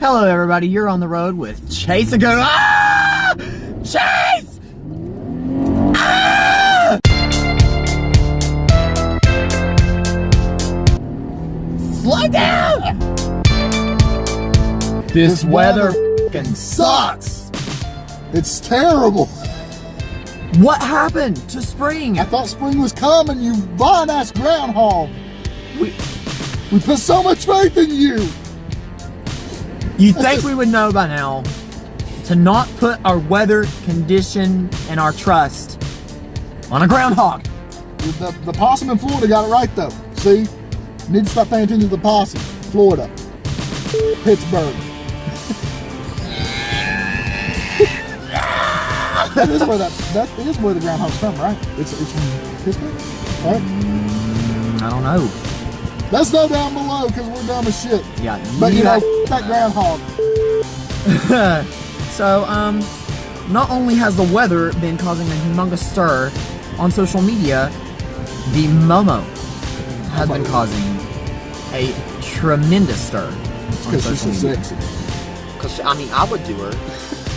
Hello, everybody. You're on the road with Chase and go. Ah! Chase! Ah! Slow down! This weather f***ing sucks. It's terrible. What happened to spring? I thought spring was coming, you lying-ass groundhog. We put so much faith in you. You'd think we would know by now to not put our weather condition and our trust on a groundhog. The possum in Florida got it right, though. See? You need to start paying attention to the possum. Florida. Pittsburgh. that is where the groundhog's from, right? It's from Pittsburgh, right? I don't know. Let's know down below, because we're dumb as shit. Yeah. But you know, that groundhog. So, not only has the weather been causing a humongous stir on social media, the MOMO has been causing a tremendous stir on social media. Sexy. Because, I mean, I would do her.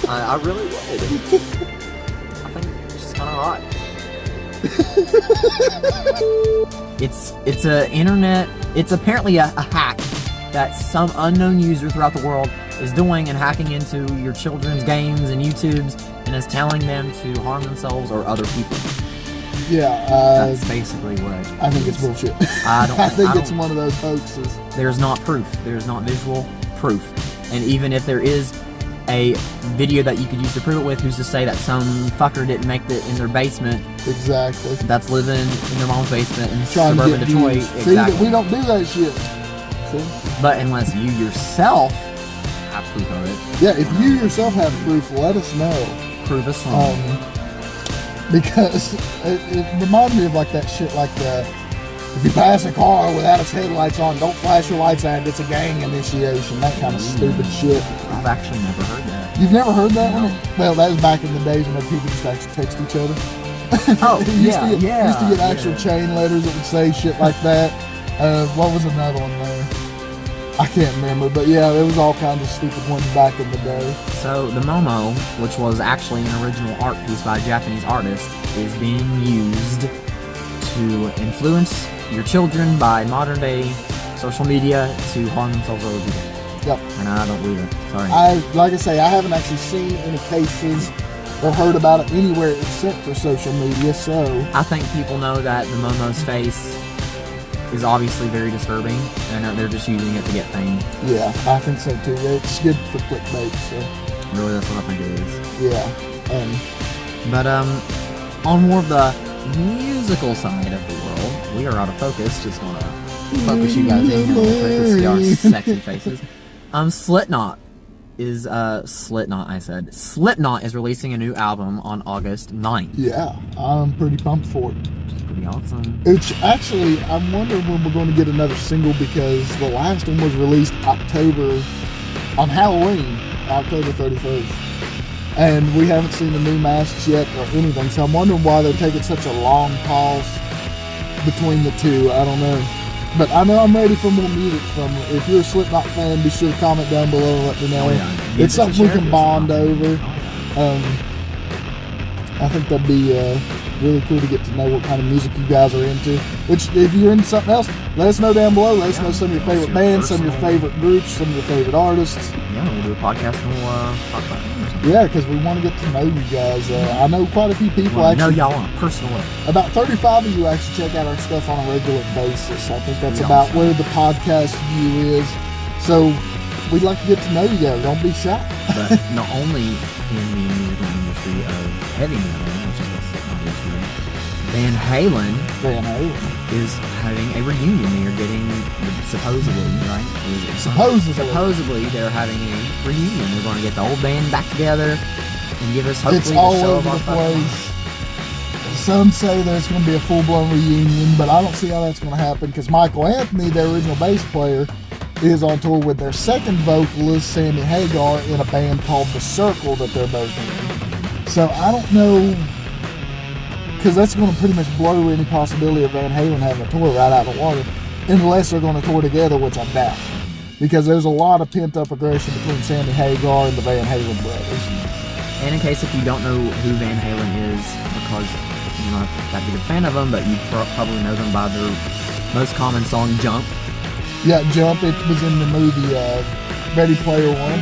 I really would. I think she's kind of hot. It's apparently a hack that some unknown user throughout the world is doing and hacking into your children's games and YouTubes and is telling them to harm themselves or other people. Yeah, that's basically what I think it's bullshit. I think it's one of those hoaxes. There's not proof. There's not visual proof. And even if there is a video that you could use to prove it with, who's to say that some fucker didn't make it in their basement? Exactly. That's living in their mom's basement in trying suburban to get Detroit. views. Exactly. See, we don't do that shit. See? But unless you yourself have proof of it. Yeah, if you yourself have proof, let us know. Prove us wrong. Because it reminds me of like that shit, like if you pass a car without its headlights on, don't flash your lights at it, it's a gang initiation, that kind of stupid shit. I've actually never heard that. You've never heard that one? Well, that was back in the days when people just actually text each other. Oh, used to get actual chain letters that would say shit like that. What was another one there? I can't remember, but yeah, there was all kinds of stupid ones back in the day. So the MOMO, which was actually an original art piece by a Japanese artist, is being used to influence your children by modern day social media to harm themselves or other people. Yep. And I don't believe it. Sorry. Like I say, I haven't actually seen any cases or heard about it anywhere except for social media, so I think people know that the Momo's face is obviously very disturbing, and they're just using it to get fame. Yeah, I think so too. It's good for clickbait, so really, that's what I think it is. Yeah. But on more of the musical side of the world, we are out of focus. Just want to focus you guys in here real quick to see our sexy faces. Slipknot is Slipknot is releasing a new album on August 9th. Yeah, I'm pretty pumped for it. Which is pretty awesome. It's actually, I'm wondering when we're going to get another single, because the last one was released on Halloween, October 31st. And we haven't seen the new masks yet or anything, so I'm wondering why they're taking such a long pause between the two. I don't know. But I know I'm ready for more music from it. If you're a Slipknot fan, be sure to comment down below and let me know. Oh, yeah. It's something we can bond over. I think that'd be really cool to get to know what kind of music you guys are into. Which, if you're into something else, let us know down below. Let us know some of your favorite bands, some of your favorite groups, some of your favorite artists. Yeah, we'll do a podcast and we'll talk about it. Yeah, because we want to get to know you guys. I know quite a few people actually. Know y'all on a personal level. About 35 of you actually check out our stuff on a regular basis. I think that's about where the podcast view is. So we'd like to get to know you guys. Don't be shy. But not only in the musical industry of heavy metal, which is what Slipknot is doing, Van Halen is having a reunion. They are getting, supposedly, right? Supposedly they're having a reunion. They're going to get the old band back together and give us hopefully it's the all show over of the place. Some say there's going to be a full-blown reunion, but I don't see how that's going to happen, because Michael Anthony, their original bass player, is on tour with their second vocalist, Sammy Hagar, in a band called The Circle that they're both in. So I don't know, because that's going to pretty much blow any possibility of Van Halen having a tour right out of the water, unless they're going to tour together, which I doubt. because there's a lot of pent-up aggression between Sammy Hagar and the Van Halen brothers. And in case if you don't know who Van Halen is, because you're not that big a fan of them, but you probably know them by their most common song, Jump. Yeah, Jump. It was in the movie Ready Player One.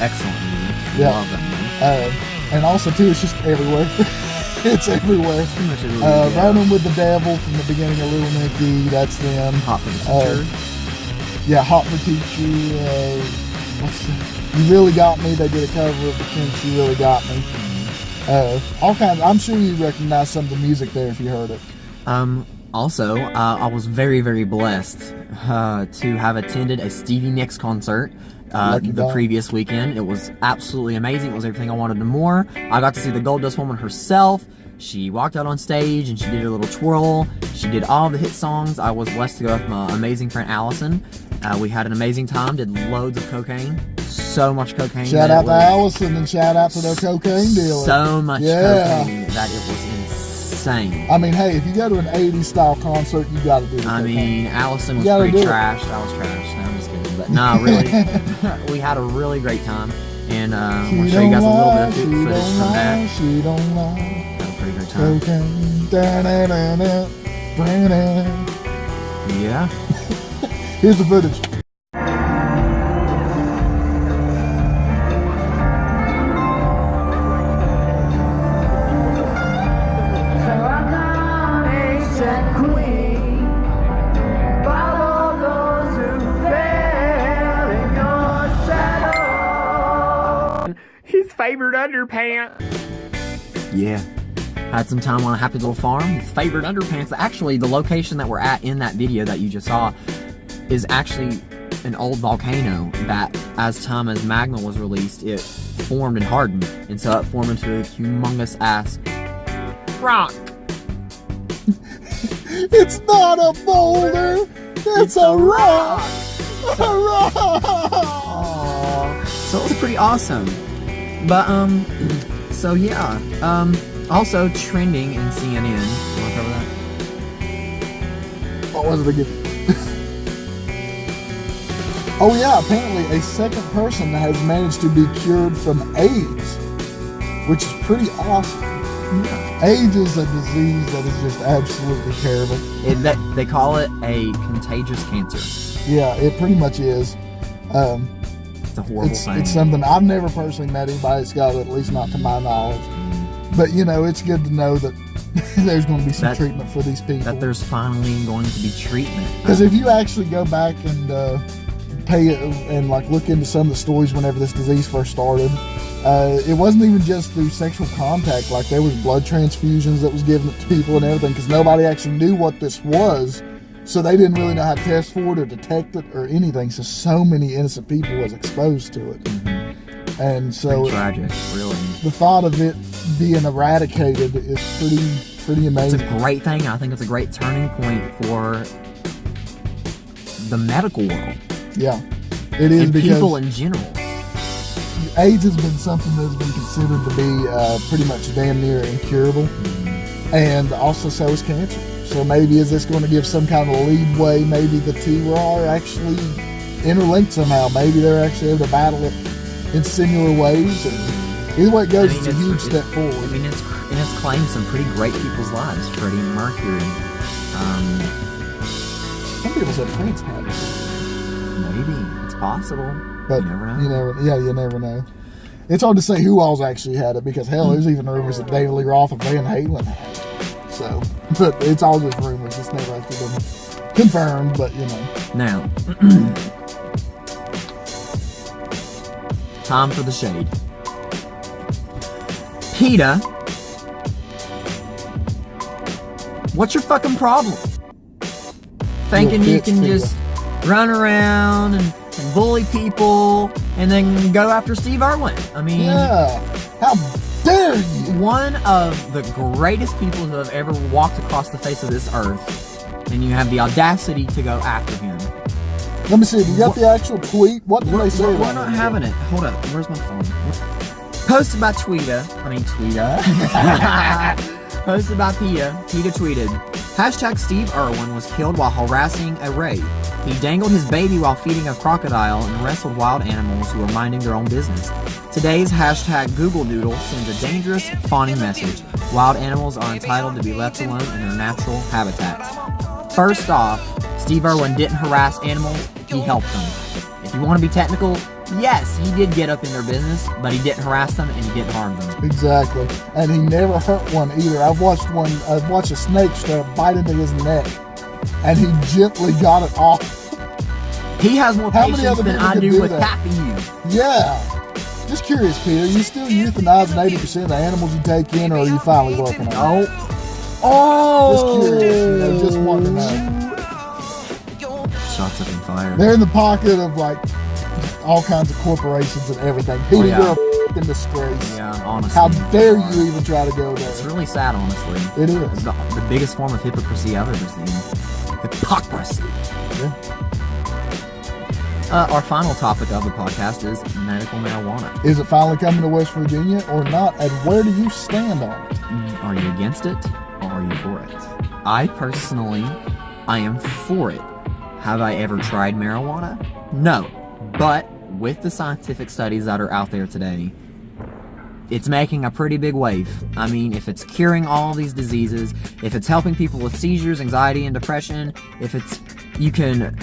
Excellent movie. Yeah. Love that movie. And also, too, it's just everywhere. It's everywhere. Pretty much everywhere. Running with the Devil from the beginning of Little Nicky, that's them. Hot for the Teacher. Yeah, Hot for Teacher. You Really Got Me. They did a cover of the Kinks, You Really Got Me. All kinds. I'm sure you recognize some of the music there if you heard it. Also, I was very, very blessed to have attended a Stevie Nicks concert the previous weekend. It was absolutely amazing. It was everything I wanted and more. I got to see the Gold Dust Woman herself. She walked out on stage and she did her little twirl. She did all the hit songs. I was blessed to go with my amazing friend Allison. We had an amazing time, did loads of cocaine. So much cocaine. Shout out to Allison and shout out to their cocaine dealer. So much cocaine that it was insane. I mean, hey, if you go to an 80s style concert, you gotta do it. I mean, Allison was pretty trashed. I was trashed. No, I'm just kidding. But no, really, we had a really great time. And I'm going to show you guys a little bit of footage from that. She don't lie. Had a pretty great time. Cocaine. Yeah. Here's the footage. His favorite underpants. Yeah. Had some time on a happy little farm. His favorite underpants. Actually, the location that we're at in that video that you just saw is actually an old volcano that, as time as magma was released, it formed and hardened. And so it formed into a humongous ass rock. It's not a boulder. It's a rock. A rock. Aww. So it was pretty awesome. But, so yeah, also trending in CNN. You want to cover that? What was it again? Oh yeah, apparently a second person has managed to be cured from AIDS, which is pretty awesome. Yeah. AIDS is a disease that is just absolutely terrible. They call it a contagious cancer. Yeah, it pretty much is. It's a horrible thing. It's something I've never personally met anybody that's got it, at least not to my knowledge. But, you know, it's good to know that there's going to be some treatment for these people. That there's finally going to be treatment. Because if you actually go back and pay it and like look into some of the stories whenever this disease first started, it wasn't even just through sexual contact. Like there was blood transfusions that was given to people and everything because nobody actually knew what this was. So they didn't really know how to test for it or detect it or anything. So many innocent people was exposed to it. Mm-hmm. And so tragic, really. The thought of it being eradicated is pretty amazing. It's a great thing. I think it's a great turning point for the medical world. Yeah, it is, and because people in general. AIDS has been something that's been considered to be pretty much damn near incurable, and also so is cancer. So maybe is this going to give some kind of leadway? Maybe the two are actually interlinked somehow. Maybe they're actually able to battle it in similar ways. And either way it goes, it's a huge step forward. I mean, it's claimed some pretty great people's lives. Freddie Mercury. Some people said Prince had it. Maybe it's possible, but you never know. You never know. It's hard to say who all's actually had it because hell, there's even rumors that David Lee Roth and Van Halen had it. So, but it's all just rumors. It's never actually been confirmed. But you know. Now, time for the shade. PETA, what's your fucking problem? Thinking you can just run around and bully people and then go after Steve Irwin. I mean, yeah, how dare you? One of the greatest people who have ever walked across the face of this earth, and you have the audacity to go after him. Let me see. You got the actual tweet? What did they say? We're not having it. Hold up. Where's my phone? Posted by Tweeta. Posted by PETA, PETA tweeted, hashtag Steve Irwin was killed while harassing a ray. He dangled his baby while feeding a crocodile and wrestled wild animals who were minding their own business. Today's hashtag Google Doodle sends a dangerous, fawning message. Wild animals are entitled to be left alone in their natural habitats. First off, Steve Irwin didn't harass animals, he helped them. If you want to be technical, yes, he did get up in their business, but he didn't harass them and he didn't harm them. Exactly. And he never hurt one either. I've watched a snake straight bite into his neck, and he gently got it off. He has more patience than I do with half of you. Yeah. Just curious, Peter, you still euthanizing 80% of the animals you take in, or are you finally working on it? Oh! Just curious, just wanted to know. Shots up in fire. They're in the pocket of, like, all kinds of corporations and everything. Peter, you're a f***ing disgrace. Yeah, honestly. How dare you even try to go there? It's really sad, honestly. It is. It's the biggest form of hypocrisy I've ever seen. Hypocrisy. Yeah. Our final topic of the podcast is medical marijuana. Is it finally coming to West Virginia or not? And where do you stand on it? Are you against it or are you for it? I personally, I am for it. Have I ever tried marijuana? No. But with the scientific studies that are out there today, it's making a pretty big wave. I mean, if it's curing all these diseases, if it's helping people with seizures, anxiety, and depression, if you can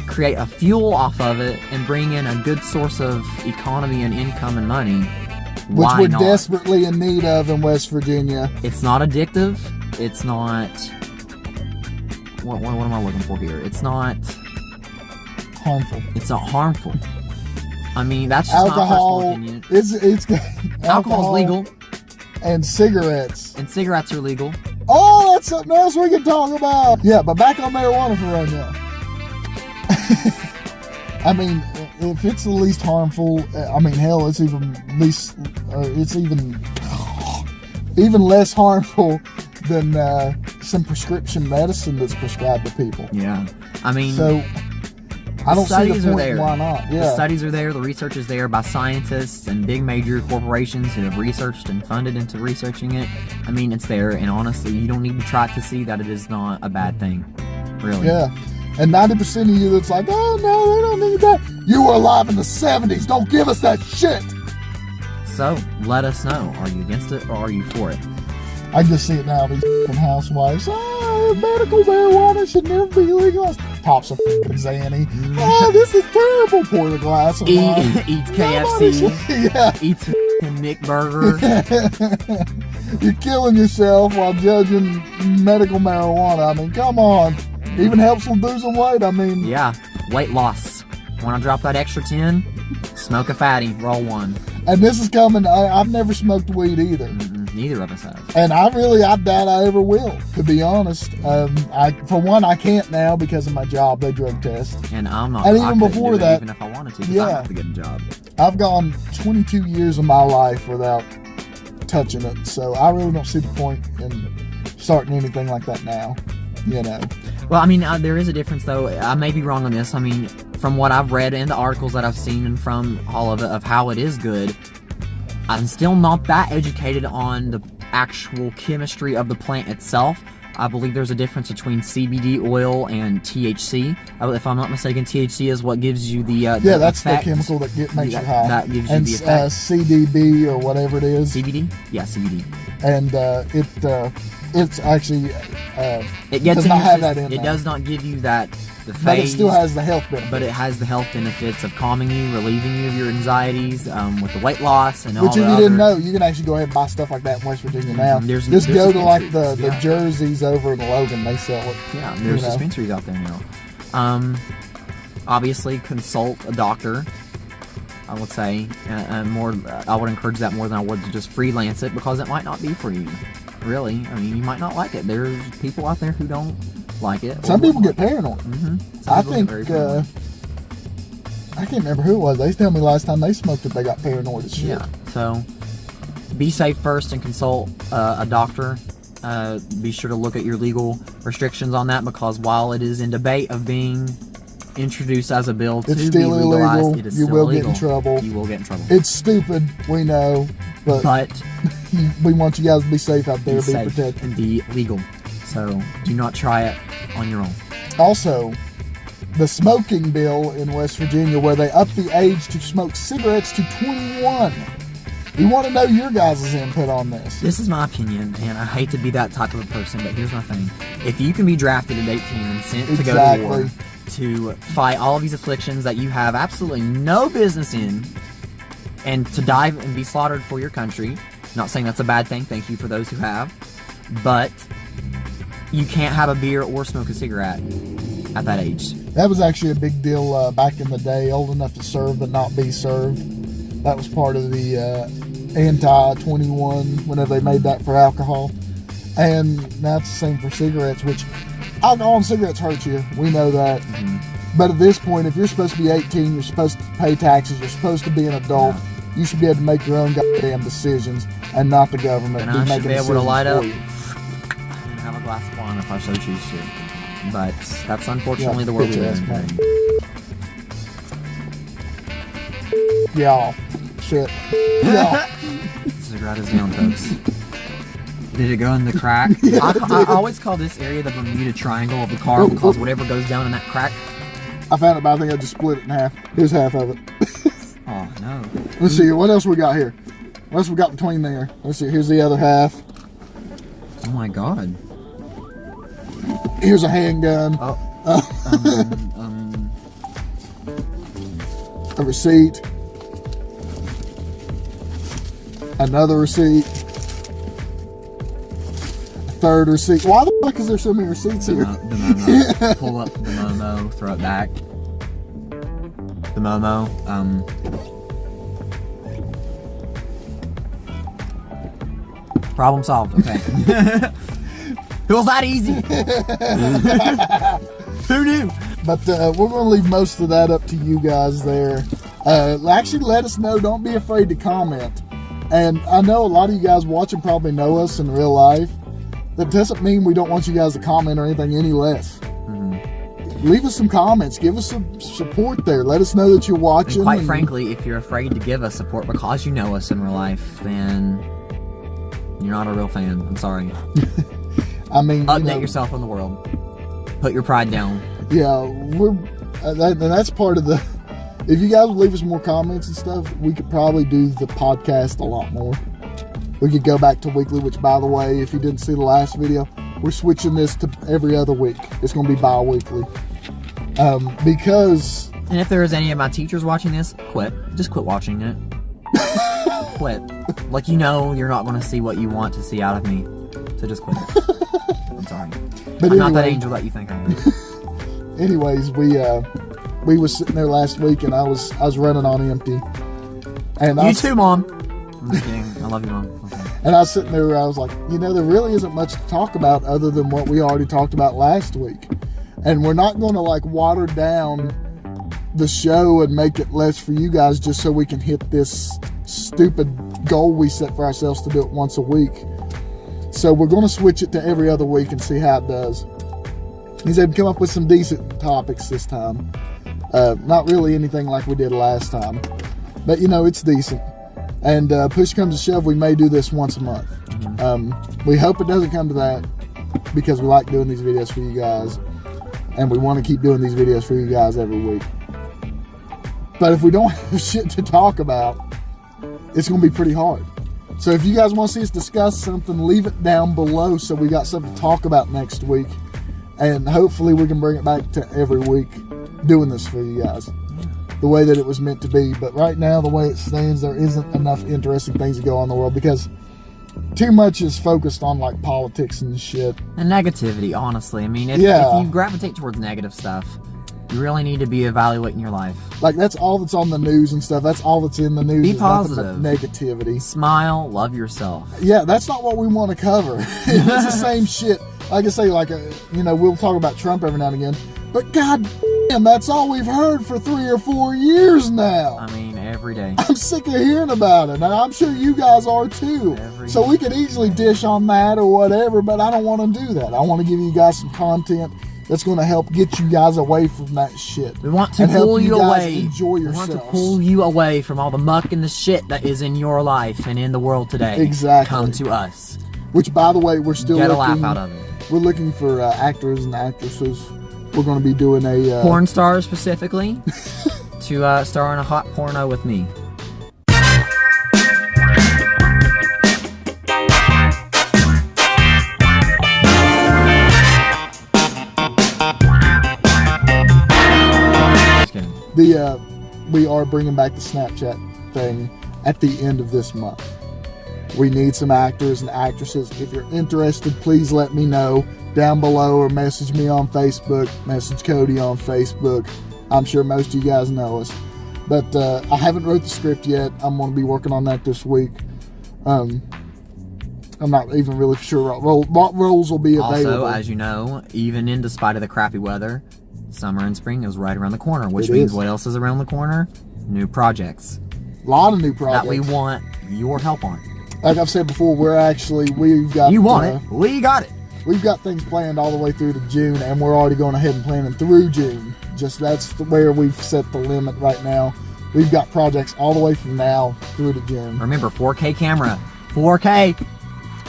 create a fuel off of it and bring in a good source of economy and income and money, which why we're not? Desperately in need of in West Virginia. It's not addictive. It's not... What am I looking for here? It's not... harmful. It's not harmful. I mean, that's just alcohol, my personal opinion. It's Alcohol's legal. And cigarettes. And cigarettes are legal. Oh, that's something else we can talk about. Yeah, but back on marijuana for right now. I mean, if it's the least harmful, I mean, hell, it's even less harmful than some prescription medicine that's prescribed to people. Yeah, I mean, so I don't see the point. Why not? Yeah, the studies are there. The research is there by scientists and big major corporations who have researched and funded into researching it. I mean, it's there, and honestly, you don't need to try to see that it is not a bad thing. Really. Yeah. And 90% of you that's like, oh no, they don't need that. You were alive in the 70s. Don't give us that shit. So, let us know. Are you against it or are you for it? I just see it now. These f***ing housewives. Oh, medical marijuana should never be legalized. Pops a f***ing Zanny. Oh, this is terrible. Pour the glass of wine. Eats KFC. Yeah. Eats f***ing Mick Burger. You're killing yourself while judging medical marijuana. I mean, come on. Even helps with losing weight. I mean, yeah, weight loss. Want to drop that extra 10? Smoke a fatty, roll one. And this is coming. I've never smoked weed either. Neither of us have. And I doubt I ever will, to be honest. For one, I can't now because of my job. They drug test. And I'm not. And even before that, even if I wanted to, because I have to get a job. I've gone 22 years of my life without touching it, so I really don't see the point in starting anything like that now. You know. Well, I mean, there is a difference, though. I may be wrong on this. I mean, from what I've read and the articles that I've seen and from all of it, of how it is good, I'm still not that educated on the actual chemistry of the plant itself. I believe there's a difference between CBD oil and THC. If I'm not mistaken, THC is what gives you the that's effect. the chemical that makes you high. That gives you and the effect. CBD or whatever it is. CBD? Yeah, CBD. And it's actually it gets does not have that in it there. does not give you the phase, but it still has the health benefits. But it has the health benefits of calming you, relieving you of your anxieties, with the weight loss and all Which, if you didn't know, you can actually go ahead and buy stuff like that in West Virginia now. Just go to like the Jerseys over in Logan, they sell it. Yeah, there's dispensaries out there now. Obviously, consult a doctor. I would say I would encourage that more than I would to just freelance it, because it might not be for you. Really, I mean, you might not like it. There's people out there who don't like it. Some people get paranoid. I think I can't remember who it was. They tell me last time they smoked it, they got paranoid as shit. Yeah. So be safe first and consult a doctor. Be sure to look at your legal restrictions on that, because while it is in debate of being introduced as a bill to It's be still legalized. illegal. It is You still will illegal. get in trouble. You will get in trouble. It's stupid, we know, but we want you guys to be safe out there, be safe protected. and be legal. So do not try it on your own. Also, the smoking bill in West Virginia, where they up the age to smoke cigarettes to 21. We want to know your guys' input on this. This is my opinion, and I hate to be that type of a person, but here's my thing. If you can be drafted at 18 and sent to go to war to fight all of these afflictions that you have absolutely no business in, and to die and be slaughtered for your country, not saying that's a bad thing, thank you for those who have, but you can't have a beer or smoke a cigarette at that age. That was actually a big deal back in the day, old enough to serve but not be served. That was part of the anti-21 whenever they made that for alcohol. And now it's the same for cigarettes, which alcohol and cigarettes hurt you. We know that. Mm-hmm. But at this point, if you're supposed to be 18, you're supposed to pay taxes, you're supposed to be an adult, you should be able to make your own goddamn decisions and not the government. And I should be able to light up and have a glass of wine if I so choose to. But that's unfortunately the world we live in. Y'all. Shit. Y'all. Cigarette is down, folks. Did it go in the crack? I always call this area the Bermuda Triangle of the car because whatever goes down in that crack. I found it, but I think I just split it in half. Here's half of it. Oh, no. Let's see. What else we got here? What else we got between there? Let's see. Here's the other half. Oh, my God. Here's a handgun. Oh. A receipt. Another receipt. A third receipt. Why the fuck is there so many receipts here? The MOMO. Pull up the MOMO, throw it back. The MOMO. Problem solved. Okay. It was that easy. Who knew? But we're going to leave most of that up to you guys there. Actually, let us know. Don't be afraid to comment. And I know a lot of you guys watching probably know us in real life. That doesn't mean we don't want you guys to comment or anything any less. Mm-hmm. Leave us some comments. Give us some support there. Let us know that you're watching. And quite frankly, if you're afraid to give us support because you know us in real life, then you're not a real fan. I'm sorry. I mean, update yourself in the world. Put your pride down. Yeah, and that's part of the. If you guys would leave us more comments and stuff, we could probably do the podcast a lot more. We could go back to weekly, which, by the way, if you didn't see the last video, we're switching this to every other week. It's going to be bi-weekly. Because... And if there is any of my teachers watching this, quit. Just quit watching it. Quit. Like, you know you're not going to see what you want to see out of me. So just quit it. I'm sorry. But I'm not that angel that you think I am. Anyways, we was sitting there last week and I was running on empty. And you too, Mom. I'm just kidding. I love you, Mom. Okay. And I was sitting there, I was like, there really isn't much to talk about other than what we already talked about last week. And we're not going to water down the show and make it less for you guys just so we can hit this stupid goal we set for ourselves to do it once a week. So we're going to switch it to every other week and see how it does. He's able to come up with some decent topics this time. Not really anything like we did last time. But, it's decent. And push comes to shove, we may do this once a month. Mm-hmm. We hope it doesn't come to that because we like doing these videos for you guys. And we want to keep doing these videos for you guys every week. But if we don't have shit to talk about, it's going to be pretty hard. So if you guys want to see us discuss something, leave it down below so we got something to talk about next week. And hopefully we can bring it back to every week doing this for you guys. The way that it was meant to be. But right now, the way it stands, there isn't enough interesting things to go on in the world because too much is focused on politics and shit. And negativity, honestly. I mean, if you gravitate towards negative stuff, you really need to be evaluating your life. That's all that's on the news and stuff. That's all that's in the news. Be positive. Negativity. Smile. Love yourself. Yeah, that's not what we want to cover. It's the same shit. Like I say, we'll talk about Trump every now and again. But God damn, that's all we've heard for 3 or 4 years now. I mean, every day. I'm sick of hearing about it, and I'm sure you guys are too. So we could easily dish on that or whatever, but I don't want to do that. I want to give you guys some content, that's going to help get you guys away from that shit. We want to and help pull you guys away. Enjoy We yourselves. want to pull you away from all the muck and the shit that is in your life and in the world today. Exactly. Come to us. Which, by the way, we're still Get a looking, laugh out of it. We're looking for actors and actresses. We're going to be doing a porn stars specifically to star in a hot porno with me. We are bringing back the Snapchat thing at the end of this month. We need some actors and actresses. If you're interested, please let me know down below or message me on Facebook, message Cody on Facebook. I'm sure most of you guys know us. But I haven't wrote the script yet. I'm going to be working on that this week. I'm not even really sure what roles will be available. Also, as you know, even in despite of the crappy weather, summer and spring is right around the corner, which means what else is around the corner? New projects. A lot of new projects. That we want your help on. Like I've said before, we've got... You want it, we got it. We've got things planned all the way through to June, and we're already going ahead and planning through June. That's where we've set the limit right now. We've got projects all the way from now through to June. Remember, 4K camera. 4K.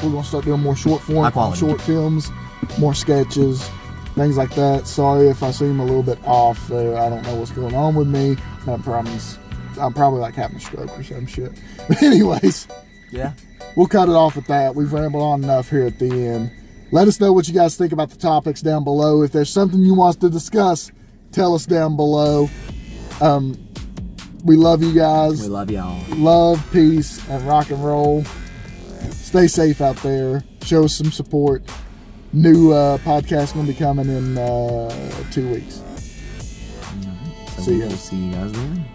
We're going to start doing more short films, more sketches, things like that. Sorry if I seem a little bit off there. I don't know what's going on with me. I promise. I'm probably like having a stroke or some shit. But anyways, yeah, we'll cut it off at that. We've rambled on enough here at the end. Let us know what you guys think about the topics down below. If there's something you want us to discuss, tell us down below. We love you guys. We love y'all. Love, peace, and rock and roll. Stay safe out there. Show us some support. New podcast going to be coming in 2 weeks. So See ya. we'll see you guys then.